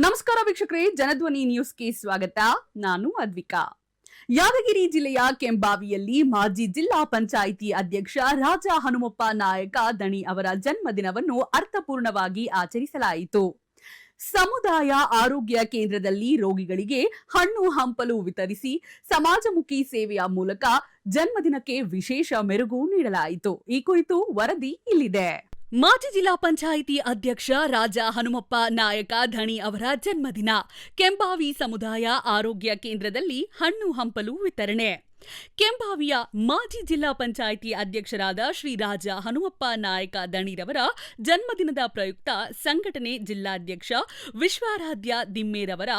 ನಮಸ್ಕಾರ ವೀಕ್ಷಕರೇ, ಜನಧ್ವನಿ ನ್ಯೂಸ್ಗೆ ಸ್ವಾಗತ. ನಾನು ಅದ್ವಿಕಾ. ಯಾದಗಿರಿ ಜಿಲ್ಲೆಯ ಕೆಂಬಾವಿಯಲ್ಲಿ ಮಾಜಿ ಜಿಲ್ಲಾ ಪಂಚಾಯಿತಿ ಅಧ್ಯಕ್ಷ ರಾಜ ಹನುಮಪ್ಪ ನಾಯಕ ದಣಿ ಅವರ ಜನ್ಮದಿನವನ್ನು ಅರ್ಥಪೂರ್ಣವಾಗಿ ಆಚರಿಸಲಾಯಿತು. ಸಮುದಾಯ ಆರೋಗ್ಯ ಕೇಂದ್ರದಲ್ಲಿ ರೋಗಿಗಳಿಗೆ ಹಣ್ಣು ಹಂಪಲು ವಿತರಿಸಿ ಸಮಾಜಮುಖಿ ಸೇವೆಯ ಮೂಲಕ ಜನ್ಮದಿನಕ್ಕೆ ವಿಶೇಷ ಮೆರುಗು ನೀಡಲಾಯಿತು. ಈ ಕುರಿತು ವರದಿ ಇಲ್ಲಿದೆ. ಮಾಜಿ ಜಿಲ್ಲಾ ಪಂಚಾಯಿತಿ ಅಧ್ಯಕ್ಷ ರಾಜ ಹನುಮಪ್ಪ ನಾಯಕ ಧಣಿ ಅವರ ಜನ್ಮದಿನ. ಕೆಂಬಾವಿ ಸಮುದಾಯ ಆರೋಗ್ಯ ಕೇಂದ್ರದಲ್ಲಿ ಹಣ್ಣು ಹಂಪಲು ವಿತರಣೆ. ಕೆಂಬಾವಿಯ ಮಾಜಿ ಜಿಲ್ಲಾ ಪಂಚಾಯಿತಿ ಅಧ್ಯಕ್ಷರಾದ ಶ್ರೀ ರಾಜ ಹನುಮಪ್ಪ ನಾಯಕ ದಣಿರವರ ಜನ್ಮದಿನದ ಪ್ರಯುಕ್ತ ಸಂಘಟನೆ ಜಿಲ್ಲಾಧ್ಯಕ್ಷ ವಿಶ್ವಾರಾಧ್ಯ ದಿಮ್ಮೇರವರ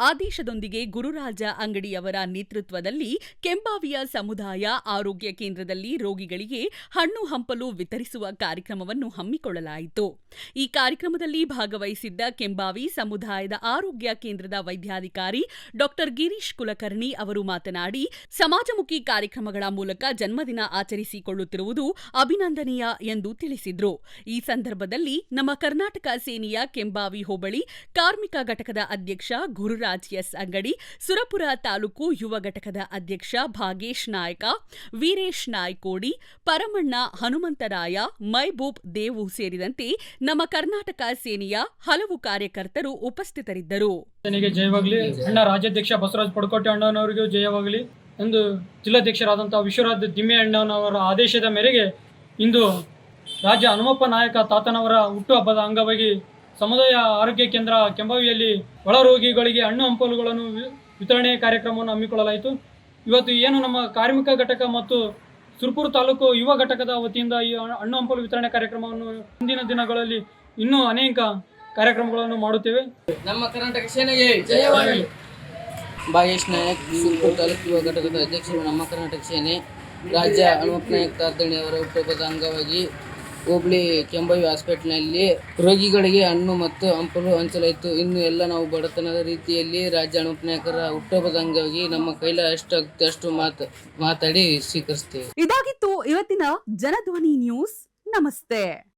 ಆದೇಶದೊಂದಿಗೆ ಗುರುರಾಜ ಅಂಗಡಿಯವರ ನೇತೃತ್ವದಲ್ಲಿ ಕೆಂಬಾವಿಯ ಸಮುದಾಯ ಆರೋಗ್ಯ ಕೇಂದ್ರದಲ್ಲಿ ರೋಗಿಗಳಿಗೆ ಹಣ್ಣು ಹಂಪಲು ವಿತರಿಸುವ ಕಾರ್ಯಕ್ರಮವನ್ನು ಹಮ್ಮಿಕೊಳ್ಳಲಾಯಿತು. ಈ ಕಾರ್ಯಕ್ರಮದಲ್ಲಿ ಭಾಗವಹಿಸಿದ್ದ ಕೆಂಬಾವಿ ಸಮುದಾಯದ ಆರೋಗ್ಯ ಕೇಂದ್ರದ ವೈದ್ಯಾಧಿಕಾರಿ ಡಾಕ್ಟರ್ ಗಿರೀಶ್ ಕುಲಕರ್ಣಿ ಅವರು ಮಾತನಾಡಿ, ಸಮಾಜಮುಖಿ ಕಾರ್ಯಕ್ರಮಗಳ ಮೂಲಕ ಜನ್ಮದಿನ ಆಚರಿಸಿಕೊಳ್ಳುತ್ತಿರುವುದು ಅಭಿನಂದನೀಯ ಎಂದು ತಿಳಿಸಿದರು. ಈ ಸಂದರ್ಭದಲ್ಲಿ ನಮ್ಮ ಕರ್ನಾಟಕ ಸೇನೆಯ ಕೆಂಬಾವಿ ಹೋಬಳಿ ಕಾರ್ಮಿಕ ಘಟಕದ ಅಧ್ಯಕ್ಷ ಗುರುರಾಜ್ ಎಸ್ ಅಂಗಡಿ, ಸುರಪುರ ತಾಲೂಕು ಯುವ ಘಟಕದ ಅಧ್ಯಕ್ಷ ಭಾಗೇಶ್ ನಾಯಕ, ವೀರೇಶ್ ನಾಯ್ಕೋಡಿ, ಪರಮಣ್ಣ ಹನುಮಂತರಾಯ, ಮೈಬೂಬ್ ದೇವು ಸೇರಿದಂತೆ ನಮ್ಮ ಕರ್ನಾಟಕ ಸೇನೆಯ ಹಲವು ಕಾರ್ಯಕರ್ತರು ಉಪಸ್ಥಿತರಿದ್ದರು. ರಾಜ್ಯಾಧ್ಯಕ್ಷ ಬಸವರಾಜ ಪಡಕೋಟೆ ಅಣ್ಣನವರಿಗೂ ಜಯವಾಗಲಿ ಎಂದು ಜಿಲ್ಲಾಧ್ಯಕ್ಷರಾದಂತಹ ವಿಶ್ವರಾಜ್ ದಿಮ್ಮೆ ಅಣ್ಣನವರ ಆದೇಶದ ಮೇರೆಗೆ ಇಂದು ರಾಜ ಹನುಮಪ್ಪ ನಾಯಕ ತಾತನವರ ಹುಟ್ಟುಹಬ್ಬದ ಅಂಗವಾಗಿ ಸಮುದಾಯ ಆರೋಗ್ಯ ಕೇಂದ್ರ ಕೆಂಬಾವಿಯಲ್ಲಿ ಒಳ ರೋಗಿಗಳಿಗೆ ಹಣ್ಣು ಹಂಪಲುಗಳನ್ನು ವಿತರಣೆ ಕಾರ್ಯಕ್ರಮವನ್ನು ಹಮ್ಮಿಕೊಳ್ಳಲಾಯಿತು. ಇವತ್ತು ಏನು ನಮ್ಮ ಕಾರ್ಮಿಕ ಘಟಕ ಮತ್ತು ಸುರಪುರ ತಾಲೂಕು ಯುವ ಘಟಕದ ವತಿಯಿಂದ ಈ ಹಣ್ಣು ಹಂಪಲು ವಿತರಣೆ ಕಾರ್ಯಕ್ರಮವನ್ನು ಮುಂದಿನ ದಿನಗಳಲ್ಲಿ ಇನ್ನೂ ಅನೇಕ ಕಾರ್ಯಕ್ರಮಗಳನ್ನು ಮಾಡುತ್ತೇವೆ. ನಮ್ಮ ಕರ್ನಾಟಕ ಸೇನೆಗೆ ಜಯವಾಗಲಿ. ಭಾಗೇಶ್ ನಾಯಕ್, ಸುರಪುರ ತಾಲೂಕು ಯುವ ಘಟಕದ ಅಧ್ಯಕ್ಷರು, ನಮ್ಮ ಕರ್ನಾಟಕ ಸೇನೆ. ರಾಜ್ಯ ಹನುಮಪ್ಪ ನಾಯಕ್ ತಾತಣಿ ಅವರ ಹುಟ್ಟುಹಬ್ಬದ ಅಂಗವಾಗಿ ಹೋಬಳಿ ಕೆಂಬಾವಿ ಹಾಸ್ಪಿಟಲ್ನಲ್ಲಿ ರೋಗಿಗಳಿಗೆ ಹಣ್ಣು ಮತ್ತು ಹಂಪಲು ಹಂಚಲಾಯಿತು. ಇನ್ನು ಎಲ್ಲ ನಾವು ಬಡತನದ ರೀತಿಯಲ್ಲಿ ರಾಜ್ಯ ಹನುಮಪ್ಪ ನಾಯಕರ ಹುಟ್ಟುಹಬ್ಬದ ಅಂಗವಾಗಿ ನಮ್ಮ ಕೈಲ ಅಷ್ಟು ಮಾತಾಡಿ ಸ್ವೀಕರಿಸ್ತೇವೆ. ಇದಾಗಿತ್ತು ಇವತ್ತಿನ ಜನಧ್ವನಿ ನ್ಯೂಸ್. ನಮಸ್ತೆ.